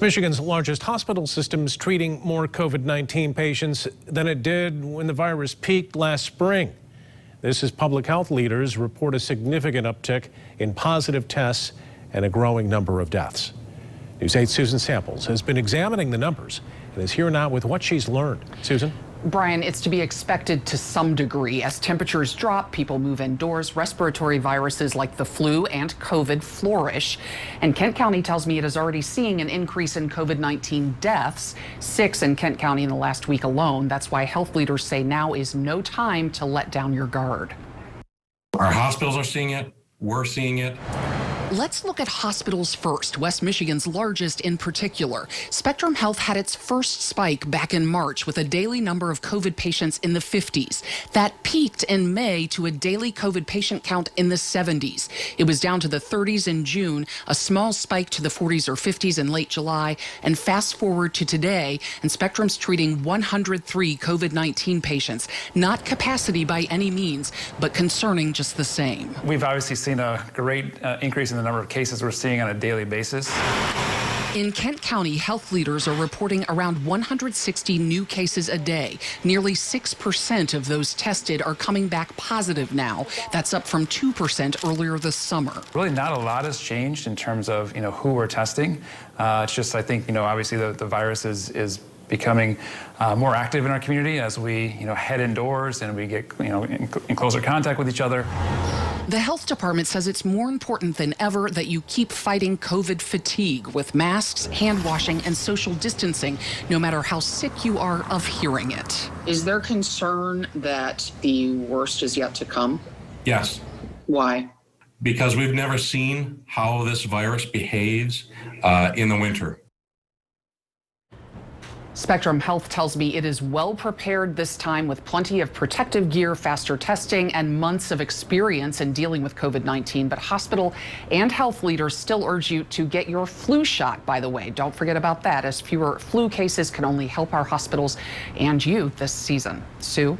Michigan's largest hospital system is treating more COVID-19 patients than it did when the virus peaked last spring. This as public health leaders report a significant uptick in positive tests and a growing number of deaths. News 8's Susan Samples has been examining the numbers and is here now with what she's learned. Susan? Brian, it's to be expected to some degree. As temperatures drop, people move indoors, respiratory viruses like the flu and COVID flourish. And Kent County tells me it is already seeing an increase in COVID-19 deaths, 6 in Kent County in the last week alone. That's why health leaders say now is no time to let down your guard. Our hospitals are seeing it. We're seeing it. Let's look at hospitals first, West Michigan's largest in particular. Spectrum Health had its first spike back in March with a daily number of COVID patients in the 50s. That peaked in May to a daily COVID patient count in the 70s. It was down to the 30s in June, a small spike to the 40s or 50s in late July, and fast forward to today, and Spectrum's treating 103 COVID-19 patients. Not capacity by any means, but concerning just the same. We've obviously seen a great increase in the number of cases we're seeing on a daily basis. In Kent County, health leaders are reporting around 160 new cases a day. Nearly 6% of those tested are coming back positive now. That's up from 2% earlier this summer. Really not a lot has changed in terms of, who we're testing. It's just, I think, obviously the virus is becoming more active in our community as we, head indoors and we get, in closer contact with each other. The health department says it's more important than ever that you keep fighting COVID fatigue with masks, hand washing, and social distancing, no matter how sick you are of hearing it. Is there concern that the worst is yet to come? Yes. Why? Because we've never seen how this virus behaves in the winter. Spectrum Health tells me it is well prepared this time with plenty of protective gear, faster testing, and months of experience in dealing with COVID-19. But hospital and health leaders still urge you to get your flu shot, by the way. Don't forget about that, as fewer flu cases can only help our hospitals and you this season. Sue?